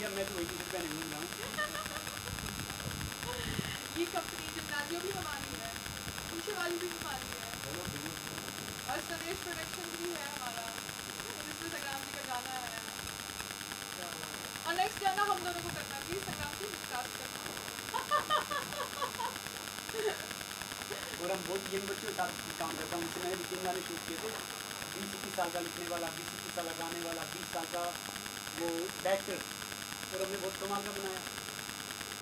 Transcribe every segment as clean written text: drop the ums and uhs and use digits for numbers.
भैया मैं तो वही टी शर्ट पहने घूम रहा हूँ। ये कंपनी जिम्नाजियो भी हमारी है, पीछे वाली भी हमारी है, और स्वदेश प्रोडक्शन भी है हमारा, जिसमें संग्राम जी का गाना आया है। और नेक्स्ट गाना हम दोनों को करना, प्लीज संग्राम जी डिस्कस करना। और हम बहुत यंग बच्चों के साथ काम करता हूँ। उनसे मैंने भी 3 गाने शूट किए थे। 20-21 साल का लिखने वाला, 20-21 साल का गाने वाला, 20 साल का वो डायरेक्टर, और हमने बहुत कमाल का बनाया।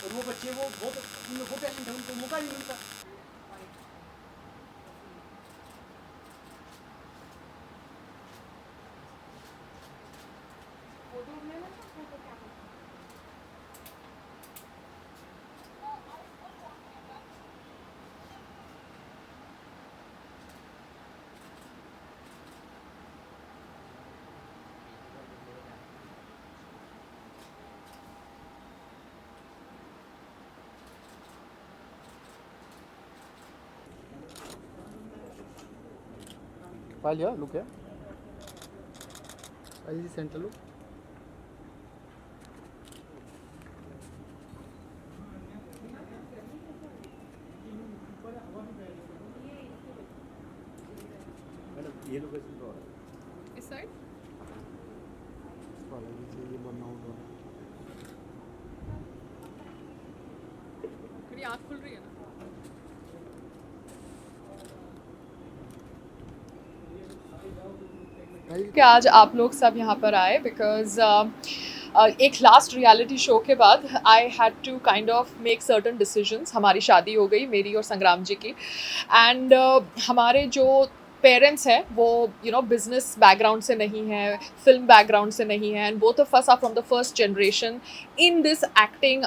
और वो बच्चे वो बहुत उनमें बहुत टैलेंट है, उनको मौका नहीं मिलता। While here, look here. While the center look. ये लोकेशन तो इस साइड ये बनना होगा। मेरी आँख खुल रही है ना। कि आज आप लोग सब यहाँ पर आए बिकॉज एक लास्ट रियलिटी शो के बाद I had to kind of make certain decisions. हमारी शादी हो गई, मेरी और संग्राम जी की, एंड हमारे जो पेरेंट्स हैं वो बिजनेस बैकग्राउंड से नहीं है, फिल्म बैकग्राउंड से नहीं है, and both of us are from the first generation in this acting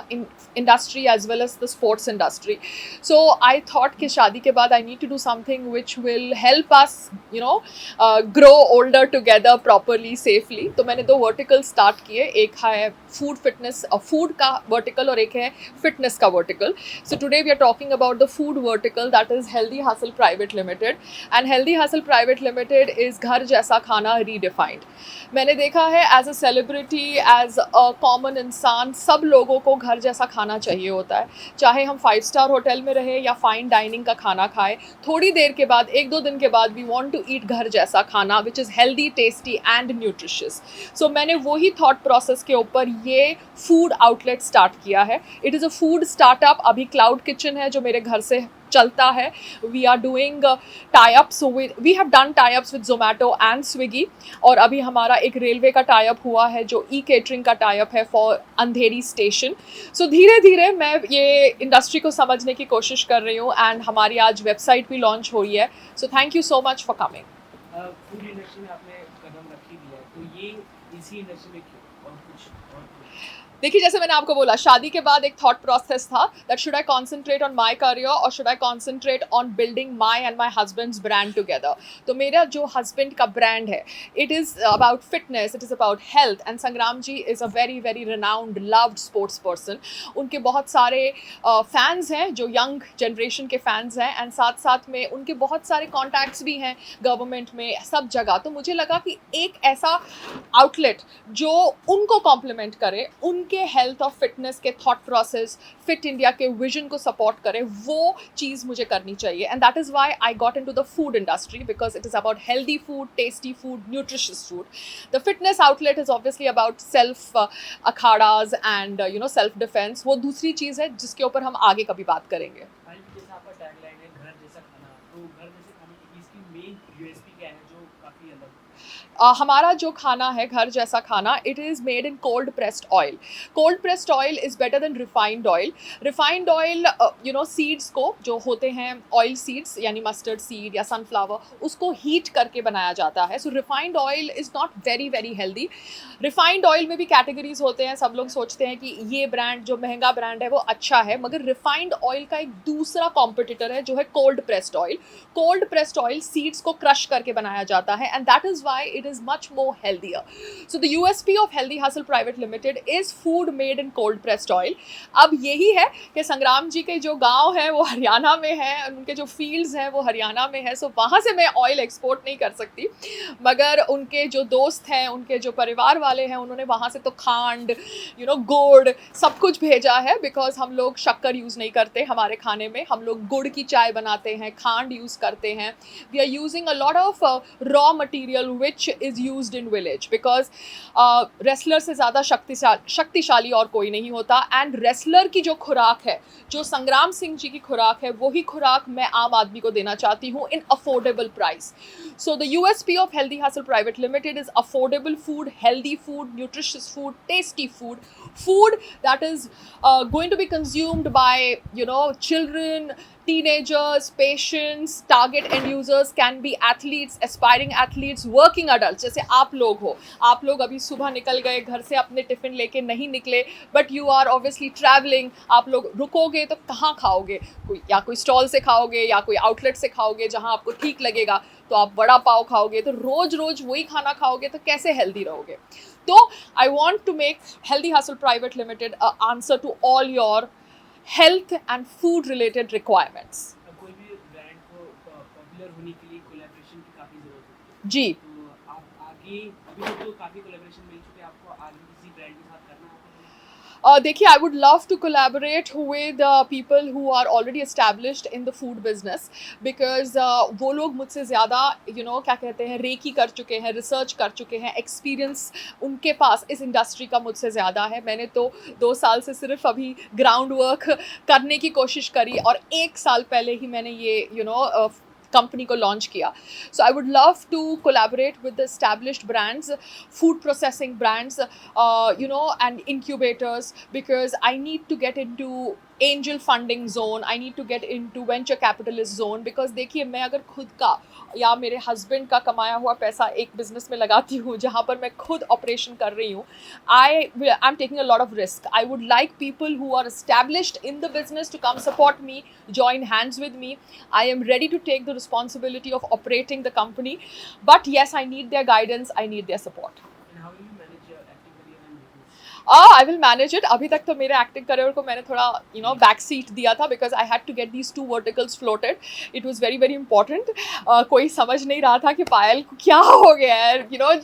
industry as well as the sports industry. So I thought कि शादी के बाद I need to do something which will help us grow older together properly safely. तो मैंने 2 vertical start किए, एक है food fitness food का वर्टिकल और एक है फिटनेस का vertical. So today we are talking about the food vertical, that is Healthy Hustle Private Limited. And Healthy Hustle Private Limited is घर जैसा खाना रीडिफाइंड. मैंने देखा है as a celebrity, as a common इंसान, सब लोगों को घर जैसा खाना चाहिए होता है. चाहे हम 5 स्टार होटल में रहे या फाइन डाइनिंग का खाना खाएं, थोड़ी देर के बाद, 1-2 दिन के बाद, वी वांट टू ईट घर जैसा खाना which is healthy, tasty and nutritious. So मैंने वही थॉट प्रोसेस के ऊपर ये फूड आउटलेट स्टार्ट किया है. It is a food startup. अभी क्लाउड किचन है जो मेरे घर से चलता है. We are doing tie-ups, so we have done tie-ups with Zomato and Swiggy, और अभी हमारा एक रेलवे का tie-up हुआ है जो ई-केटरिंग का tie-up है फॉर अंधेरी स्टेशन. सो धीरे धीरे मैं ये इंडस्ट्री को समझने की कोशिश कर रही हूँ, एंड हमारी आज वेबसाइट भी लॉन्च हुई है. So thank you so much for coming. Food industry में आपने कदम रख ही दिया है, तो ये इसी इंडस्ट्री में क्यों, और कुछ देखिए, जैसे मैंने आपको बोला, शादी के बाद एक थॉट प्रोसेस था that should I concentrate on my career और should I concentrate on building my and my husband's brand together. तो मेरा जो हस्बैंड का ब्रांड है, it is about fitness, it is about health, and Sangram ji is a very very renowned loved sports person. उनके बहुत सारे fans हैं जो यंग जनरेशन के फैंस हैं, एंड साथ साथ में उनके बहुत सारे कॉन्टैक्ट्स भी हैं गवर्नमेंट में, सब जगह. तो मुझे लगा कि एक ऐसा आउटलेट जो उनको कॉम्प्लीमेंट करे, उनके हेल्थ और फिटनेस के थॉट प्रोसेस, फिट इंडिया के विजन को सपोर्ट करे, वो चीज़ मुझे करनी चाहिए. And that is why I got into the food industry, because it is about healthy food, tasty food, nutritious food. The fitness outlet is obviously about self अखाड़ाज and self defence. वो दूसरी चीज़ है जिसके ऊपर हम आगे कभी बात करेंगे. जैसा आपका टैगलाइन है घर जैसा खाना, तो घर जैसे खाने की इसकी मेन यूएसपी क्या है जो काफ़ी अलग है? हमारा जो खाना है घर जैसा खाना, it is made in cold pressed oil. Cold pressed oil is better than refined oil. Refined oil seeds को जो होते हैं, ऑयल सीड्स यानी मस्टर्ड सीड या सनफ्लावर, उसको हीट करके बनाया जाता है. So refined oil is not very very healthy. Refined oil में भी कैटेगरीज होते हैं. सब लोग सोचते हैं कि ये ब्रांड जो महंगा ब्रांड है वो अच्छा है, मगर रिफाइंड ऑयल का एक दूसरा कॉम्पिटिटर है जो है cold pressed oil. Cold pressed oil seeds को क्रश करके बनाया जाता है, and that is Y it is much more healthier. So the USP of Healthy Hustle Private Limited is food made in cold pressed oil. अब यही है कि संग्राम जी के जो गांव हैं वो हरियाणा में हैं, उनके जो फील्ड्स हैं वो हरियाणा में है, सो वहाँ से मैं ऑयल एक्सपोर्ट नहीं कर सकती, मगर उनके जो दोस्त हैं, उनके जो परिवार वाले हैं, उन्होंने वहाँ से तो खांड गुड़ सब कुछ भेजा है, बिकॉज हम लोग शक्कर यूज़ नहीं करते हमारे खाने में, हम लोग गुड़ की चाय बनाते हैं, खांड यूज़ करते हैं. We are using a lot of raw material which is used in village, because wrestler से ज़्यादा शक्तिशाली और कोई नहीं होता. एंड रेसलर की जो खुराक है, जो संग्राम सिंह जी की खुराक है, वही खुराक मैं आम आदमी को देना चाहती हूँ in affordable price. So the USP of Healthy Hustle Private Limited is affordable food, healthy food, nutritious food, tasty food that is going to be consumed by children, teenagers, patients. Target end users can be athletes, aspiring athletes, working adults. जैसे आप लोग हो, आप लोग अभी सुबह निकल गए घर से, अपने टिफ़िन लेके नहीं निकले, but you are obviously travelling. आप लोग रुकोगे तो कहाँ खाओगे? कोई स्टॉल से खाओगे या कोई आउटलेट से खाओगे जहाँ आपको ठीक लगेगा. तो आप वड़ा पाव खाओगे, तो रोज़ वही खाना खाओगे, तो कैसे हेल्दी रहोगे? तो I want to make Healthy Hustle Private Limited a answer to all your health and food related requirements. कोई भी ब्रांड को पॉपुलर होने के लिए कोलैबोरेशन की काफ़ी ज़रूरत होती है. जी. तो आप आगे अभी तो काफ़ी कोलैबोरेशन मिल चुके हैं आपको, आगे किसी ब्रांड के साथ करना है? देखिए, I would love to collaborate with people who are already established in the food business, because वो लोग मुझसे ज़्यादा क्या कहते हैं, रेकी कर चुके हैं, रिसर्च कर चुके हैं, एक्सपीरियंस उनके पास इस इंडस्ट्री का मुझसे ज़्यादा है. मैंने तो 2 साल से सिर्फ अभी ग्राउंड वर्क करने की कोशिश करी, और 1 साल पहले ही मैंने ये कंपनी को लॉन्च किया. So I would love to collaborate with the established brands, food processing brands, and incubators, because I need to get into angel funding zone, I need to get into venture capitalist zone. because देखिए, मैं अगर खुद का या मेरे husband का कमाया हुआ पैसा एक बिजनेस में लगाती हूँ जहाँ पर मैं खुद ऑपरेशन कर रही हूँ, I am taking a lot of risk. I would like people who are established in the business to come support me, join hands with me. I am ready to take the responsibility of operating the company, but yes, I need their guidance, I need their support. And how will you manage your acting career and business? I will manage it. अभी तक तो मेरे acting career को मैंने थोड़ा back seat दिया था, because I had to get these 2 verticals floated. It was very very important. कोई समझ नहीं रहा था कि पायल को क्या हो गया है,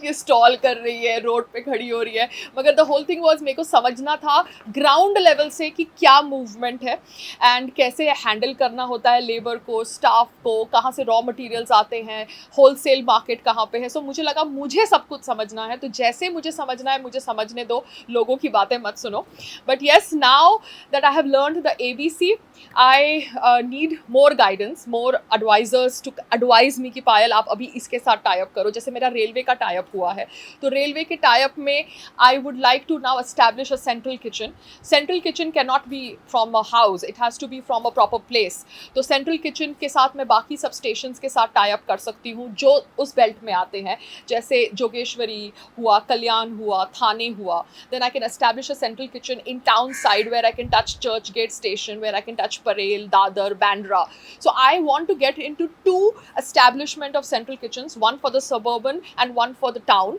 ये स्टॉल कर रही है, रोड पे खड़ी हो रही है, मगर द होल थिंग वॉज मेरे को समझना था ग्राउंड लेवल से कि क्या मूवमेंट है एंड कैसे हैंडल करना होता है लेबर को, स्टाफ को, कहाँ से रॉ मटीरियल्स आते हैं, होलसेल मार्केट कहाँ पे है. सो मुझे लगा मुझे सब कुछ समझना है, तो जैसे मुझे समझना है मुझे समझने दो, लोगों की बातें मत सुनो. But yes, now that I have learned the ABC, I need more guidance, more advisers to advise me कि पायल आप अभी इसके साथ टाइप करो. जैसे मेरा रेलवे का टाइप हुआ है, तो रेलवे के टाइप में I would like to now establish a central kitchen. Central kitchen can not be from a house, it has to be from a proper place. तो सेंट्रल किचन के साथ मैं बाकी सब स्टेशंस के साथ टाइप कर सकती हूँ जो उस बेल्ट में आते हैं, जैसे जोगेश्वरी हुआ, कल्याण हुआ, थाने हुआ. Then I can establish a central kitchen in town side where I can touch Churchgate station, where I can touch Parel, Dadar, Bandra. So I want to get into 2 establishment of central kitchens, one for the suburban and one for the town,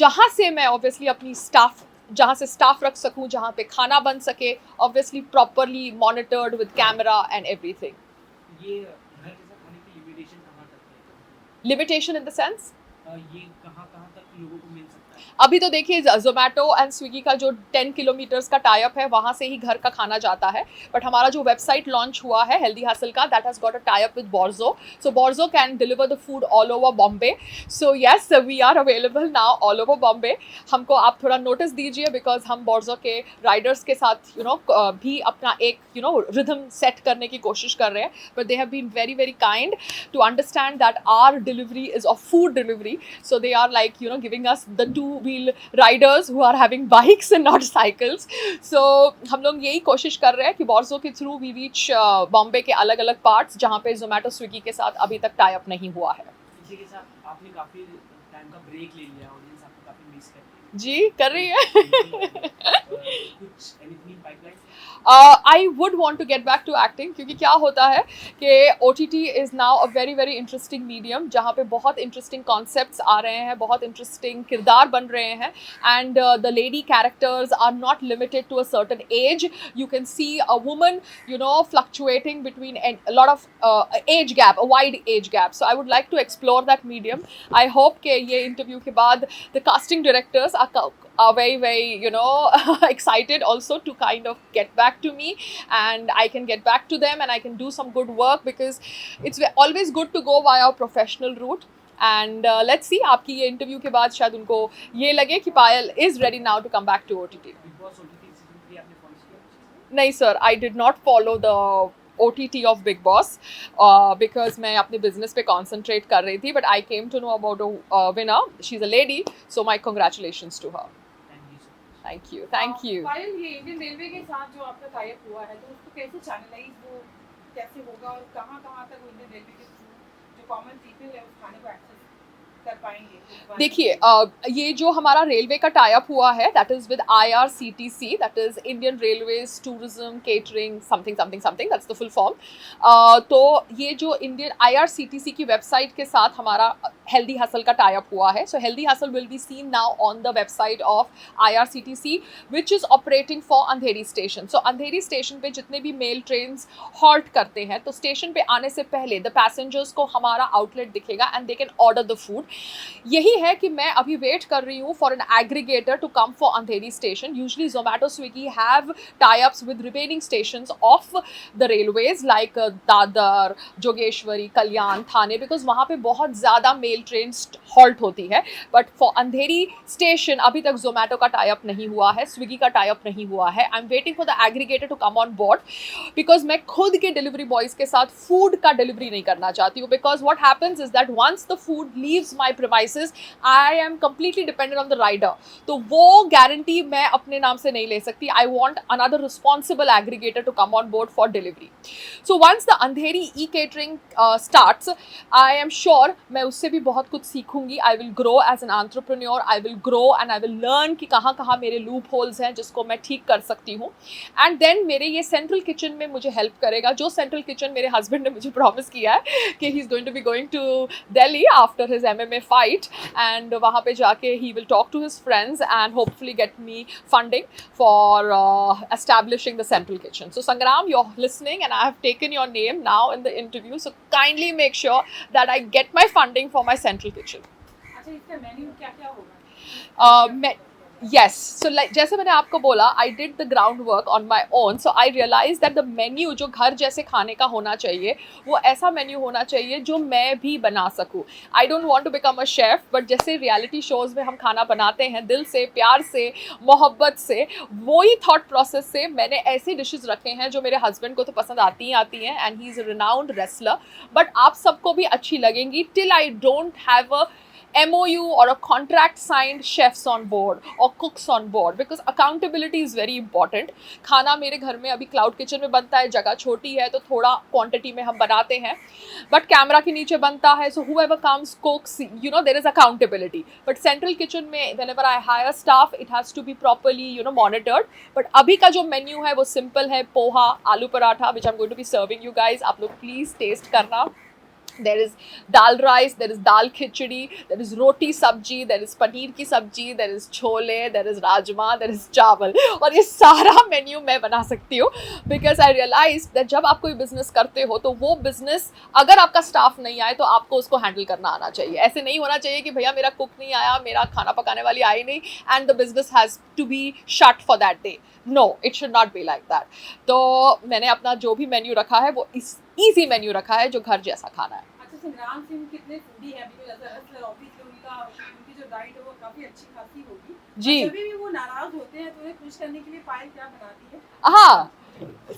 जहाँ से मैं obviously अपनी जहाँ से staff रख सकूँ, जहाँ पे खाना बन सके, obviously properly monitored with camera and everything. ये घर के साथ खाने की लिमिटेशन कहाँ तक है? Limitation in the sense? ये कहाँ तक लोगों को मिल सकता है? अभी तो देखिए, जोमेटो एंड स्विगी का जो 10 किलोमीटर्स का टाइप है, वहाँ से ही घर का खाना जाता है. बट हमारा जो वेबसाइट लॉन्च हुआ है हेल्दी हसल का, that has got a tie-up with Borzo. So Borzo can deliver the food all over Bombay. So yes, we are available now all over Bombay. हमको आप थोड़ा नोटिस दीजिए, बिकॉज हम बोर्जो के राइडर्स के साथ भी अपना एक रिदम सेट करने की कोशिश कर रहे हैं. But they have been very very kind to understand that our delivery is of food delivery. So they are like giving us the 2-wheel riders who are having bikes and not cycles. So हम लोग यही कोशिश कर रहे हैं कि बोर्जो के through we reach Bombay के अलग अलग पार्ट्स जहाँ पे जोमेटो स्विगी के साथ अभी तक टाई अप नहीं हुआ है. इसी के साथ आपने काफ़ी टाइम का ब्रेक ले लिया, ऑडियंस आपको काफ़ी मिस कर रही है. जी, कर रही है. कुछ anything in pipeline? I would want to get back to acting, क्योंकि क्या होता है कि OTT is now a very very interesting medium, जहाँ पे बहुत इंटरेस्टिंग कॉन्सेप्ट्स आ रहे हैं, बहुत इंटरेस्टिंग किरदार बन रहे हैं, and the lady characters are not limited to a certain age. You can see a woman, you know, fluctuating between a lot of age gap, a wide age gap. So I would like to explore that medium. I hope कि ये interview के बाद the casting directors are very very, you know, excited also to kind of get back to me, and I can get back to them and I can do some good work, because it's always good to go via a professional route. And let's see, आपकी ये interview के बाद शायद उनको ये लगे कि पायल is ready now to come back to OTT. Big boss OTT season 3 आपने फॉलो किया? नहीं sir, I did not follow the OTT of Big Boss because मैं अपने business पे concentrate कर रही थी, but I came to know about a winner. She's a lady, so my congratulations to her. Thank you so much. Thank you. पायल, ये Indian railway के साथ जो आपका टाई अप हुआ है, तो उसको कैसे चैनलाइज, वो कैसे होगा और कहाँ कहाँ तक वो इंडियन रेलवे के थ्रू जो कॉमन पीपल है उस खाने को एक्सेस कर पाएंगे? देखिए, ये जो हमारा रेलवे का टाई अप हुआ है, that is with IRCTC, that is Indian railways tourism catering something something something, that's the full form. तो ये जो इंडियन IRCTC की वेबसाइट के साथ हमारा हेल्दी हसल का टाई अप हुआ है. So healthy hustle will be seen now on the website of IRCTC, which is operating for Andheri station. So Andheri station पे जितने भी मेल ट्रेन्स हॉल्ट करते हैं, तो स्टेशन पे आने से पहले द पैसेंजर्स को हमारा आउटलेट दिखेगा and they can order the food. यही है कि मैं अभी वेट कर रही हूँ for an aggregator to come for Andheri station. Usually Zomato, Swiggy have tie-ups with remaining stations of the railways like Dadar, Jogeshwari, Kalyan, Thane, because वहाँ पे बहुत ज़्यादा मेल ट्रेन हॉल्ट होती है. बट फॉर अंधेरी स्टेशन अभी तक Zomato का टाई-अप नहीं हुआ है, स्विगी का टाई-अप नहीं हुआ है. I am waiting for the aggregator to come on board, because मैं खुद के डिलीवरी बॉयज़ के साथ फूड का डिलीवरी नहीं करना चाहती हूँ. Because what happens is that once the food leaves my premises, I am completely dependent on the rider. तो वो गारंटी मैं अपने नाम से नहीं ले सकती. I want another responsible aggregator to come on board for delivery. So once the Andheri e-catering starts, I am sure मैं उससे भी बहुत कुछ सीखूंगी. I will grow as an entrepreneur. I will grow and I will learn कि कहाँ कहाँ मेरे loop holes हैं जिसको मैं ठीक कर सकती हूँ. And then मेरे ये सेंट्रल किचन में मुझे हेल्प करेगा. जो सेंट्रल किचन मेरे हस्बैंड ने मुझे प्रॉमिस किया है कि he is going to be going to Delhi after his MMA fight, and वहाँ पे जाके he will talk to his friends and hopefully get me funding for establishing the central kitchen. So Sangram, you're listening and I have taken your name now in the interview, so kindly make sure that I get my funding for my central kitchen. अच्छा, इसका menu क्या क्या होगा? Yes, so like जैसे मैंने आपको बोला, I did the groundwork on my own, so I realized that the menu जो घर जैसे खाने का होना चाहिए, वो ऐसा मेन्यू होना चाहिए जो मैं भी बना सकूँ. I don't want to become a chef, but जैसे रियलिटी शोज़ में हम खाना बनाते हैं दिल से, प्यार से, मोहब्बत से, वही थॉट प्रोसेस से मैंने ऐसे डिशेस रखे हैं जो मेरे हस्बैंड को तो पसंद आती हैं, and he is a renowned wrestler, but आप सबको भी अच्छी लगेंगी. Till I don't have a MOU or a contract signed chefs on board or cooks on board, because accountability is very important. खाना मेरे घर में अभी क्लाउड किचन में बनता है, जगह छोटी है तो थोड़ा क्वांटिटी में हम बनाते हैं, बट कैमरा के नीचे बनता है, so whoever comes cooks, you know, there is accountability. But central kitchen में whenever I hire staff, it has to be properly, you know, monitored. But अभी का जो मेन्यू है वो सिंपल है, पोहा, आलू paratha, which I'm going to be serving you guys. आप लोग प्लीज़ टेस्ट करना. There is dal rice, there is dal khichdi, there is roti sabji, there is paneer की सब्जी, there is chole, there is rajma, there is चावल, और ये सारा menu मैं बना सकती हूँ. बिकॉज आई रियलाइज दैट जब आप कोई बिजनेस करते हो तो वो बिजनेस, अगर आपका स्टाफ नहीं आए तो आपको उसको हैंडल करना आना चाहिए. ऐसे नहीं होना चाहिए कि भैया मेरा कुक नहीं आया, मेरा खाना पकाने वाली आई नहीं, and the business has to be shut for that day. No, it should not be like that. तो मैंने अपना जो भी मेन्यू रखा है वो इस ईजी मेन्यू रखा है जो घर जैसा खाना है. अच्छा, संग्राम सिंह कितने फूडी है? ऑब्वियसली उनकी जो डाइट है वो काफी अच्छी खासी होगी जी. जब भी वो नाराज होते हैं तो उन्हें खुश करने के लिए पायल क्या बनाती है? हाँ,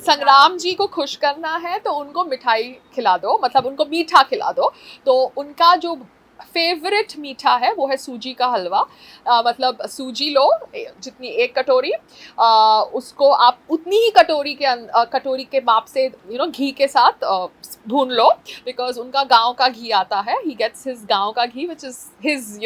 संग्राम जी को खुश करना है तो उनको मिठाई खिला दो, मतलब उनको मीठा खिला दो. तो उनका जो फेवरेट मीठा है वो है सूजी का हलवा। मतलब सूजी लो जितनी 1 कटोरी, उसको आप उतनी ही कटोरी के माप से घी के साथ भून लो, बिकॉज उनका गांव का घी आता है, ही गेट्स हिज गांव का घी विच इज हिज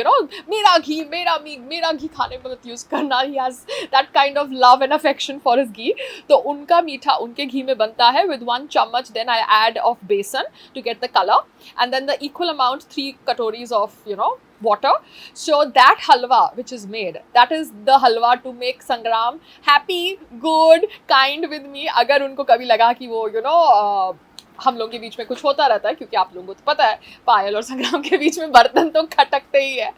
मेरा घी मेरा घी खाने में मत यूज़ करना, he has that kind of love and affection for his ghee. तो उनका मीठा उनके घी में बनता है विद 1 चम्मच, then I add of besan to get the colour, and then the equal amount 3 katoris of water. So that halwa which is made, that is the halwa to make Sangram happy, good, kind with me. अगर उनको कभी लगा कि वो हम लोगों के बीच में कुछ होता रहता है, क्योंकि आप लोगों को तो पता है पायल और संग्राम के बीच में बर्तन तो खटकते ही है,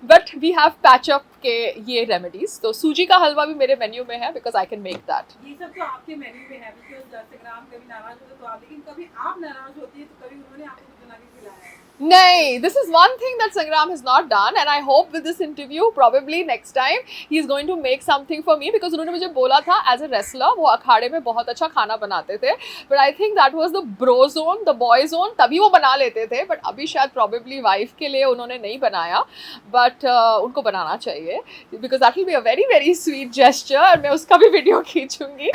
but we have patch up के ये रेमेडीज। तो सूजी का हलवा भी मेरे मेन्यू में है because I can make that. ये सब तो आपके मेन्यू में है, बिकॉज संग्राम कभी नाराज होते तो आप, लेकिन कभी आप नाराज होती है तो कभी उन्होंने आपको कुछ बना के खिलाया है? नहीं, this is one thing that Sangram has not done, and I hope with this interview probably next time he is going to make something for me, because उन्होंने मुझे बोला था as a wrestler वो अखाड़े में बहुत अच्छा खाना बनाते थे, but I think that was the bro zone, the boy zone, तभी वो बना लेते थे, but अभी शायद probably wife के लिए उन्होंने नहीं बनाया, but उनको बनाना चाहिए because that will be a very very sweet gesture, और मैं उसका भी video खींचूंगी,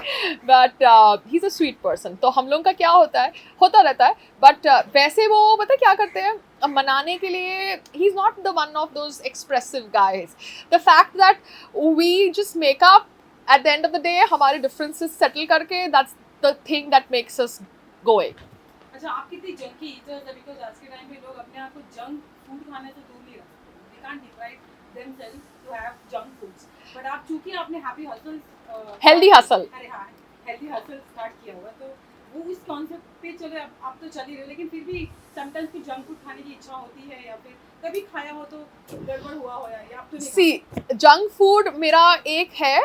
but he's a sweet person। तो हम लोगों का क्या होता रहता है, but वैसे वो पता क्या करते हैं मनाने के लिए, he is not the one of those expressive guys. The fact that we just make up at the end of the day, हमारे differences settle करके, that's the thing that makes us going. अच्छा, आप कितनी junkie eaters है, because आज के time में लोग अपने आप को जंक फूड खाने से दूर नहीं रख सकते, they can't deprive themselves to have junk foods, but आप चूंकि आपने हैप्पी हसल Healthy hustle। अरे हाँ, हेल्दी हसल स्टार्ट किया हुआ, तो वो इस कॉन्सेप्ट पे चले आप तो चल ही रहे, लेकिन फिर भी समटाइम्स कुछ जंक फूड खाने की इच्छा होती है, या फिर कभी खाया हो तो गड़बड़ हुआ हो, या आप तो नहीं सी जंक फूड मेरा एक है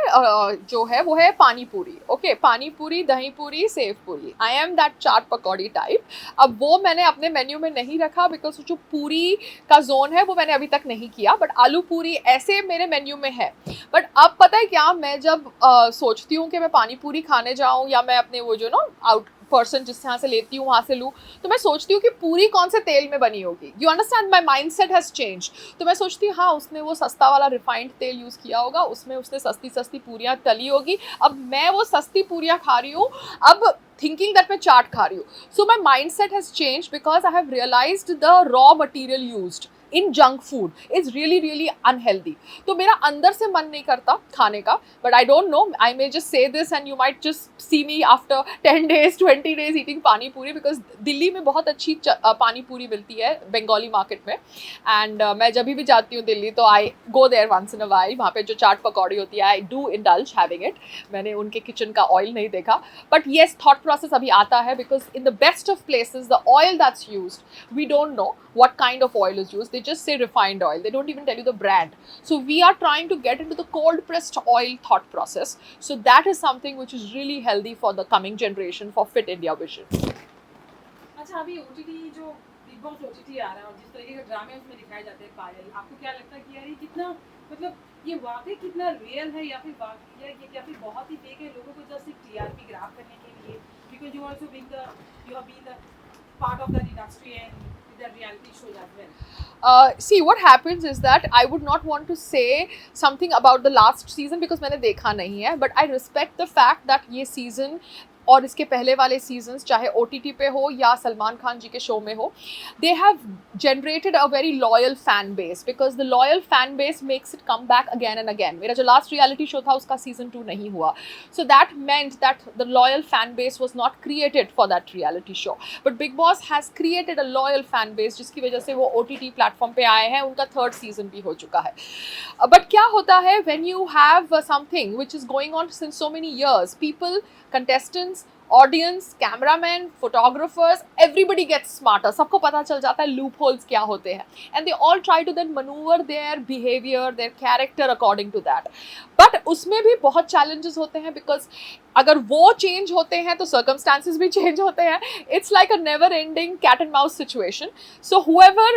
जो है वो है पानी पूरी। ओके, पानी पूरी, दही पूरी, सेव पूरी, I am that chaat pakodi type. अब वो मैंने अपने मेन्यू में नहीं रखा बिकॉज जो पूरी का जोन है वो मैंने अभी तक नहीं किया, बट आलू पूरी ऐसे मेरे मेन्यू में है। बट अब पता है क्या, मैं जब सोचती हूँ कि मैं पानी पूरी खाने जाऊँ, या मैं अपने वो आउट पर्सन जिस यहाँ से लेती हूँ वहाँ से लूँ, तो मैं सोचती हूँ कि पूरी कौन से तेल में बनी होगी। You understand, my mind set has change. तो मैं सोचती हूँ हाँ, उसने वो सस्ता वाला रिफाइंड तेल यूज़ किया होगा, उसमें उसने सस्ती पूरियाँ तली होगी, अब मैं वो सस्ती पूरियाँ खा रही हूँ, अब thinking that मैं चाट खा रही हूँ। So my mindset has changed because I have realized the raw material used in junk food is really really unhealthy। तो मेरा अंदर से मन नहीं करता खाने का, but I don't know, I may just say this and you might just see me after 10 days 20 days eating पानी पूरी, because दिल्ली में बहुत अच्छी पानी पूरी मिलती है बंगाली मार्केट में, and मैं जब भी जाती हूँ दिल्ली तो I go there once in a while। वहाँ पे जो चाट पकौड़ी होती है I do indulge having it। मैंने उनके किचन का ऑयल नहीं देखा, but yes, thought process अभी आता है, because in the best of places the oil that's used, we don't know what kind of oil is used, they just say refined oil, they don't even tell you the brand। So we are trying to get into the cold pressed oil thought process, so that is something which is really healthy for the coming generation for Fit India vision। अच्छा, अभी OTT जो big boss OTT आ रहा है और जिस तरीके के ड्रामे उसमें दिखाए जाते हैं, पायल, आपको क्या लगता है कि यार ये कितना, मतलब ये वाकई कितना रियल है, या फिर वाकई या फिर बहुत ही फेक है, लोगों को जस्ट एक TRP ग्राफ करने के लिए, because you also you have been the part of that industry and the reality shows as well। See, what happens is that I would not want to say something about the last season because मैंने देखा नहीं है, but I respect the fact that ये season और इसके पहले वाले seasons चाहे OTT पे हो या सलमान खान जी के शो में हो, they have generated a very loyal fan base, because the loyal fan base makes it come back again and again. मेरा जो लास्ट रियलिटी शो था उसका सीजन 2 नहीं हुआ, so that meant that the loyal fan base was not created for that reality show, but big boss has created a loyal fan base, जिसकी वजह से वो OTT प्लेटफॉर्म पे आए हैं, उनका 3rd सीजन भी हो चुका है। बट क्या होता है when you have something which is going on since so many years, people, contestants, audience, cameraman, photographers, everybody gets smarter, सबको पता चल जाता है लूप होल्स क्या होते हैं, and they all try to then manoeuvre their behaviour, their character according to that. But उसमें भी बहुत चैलेंजेस होते हैं, बिकॉज अगर वो चेंज होते हैं तो सर्कमस्टांसिस भी चेंज होते हैं। It's like a never ending cat and mouse situation. So whoever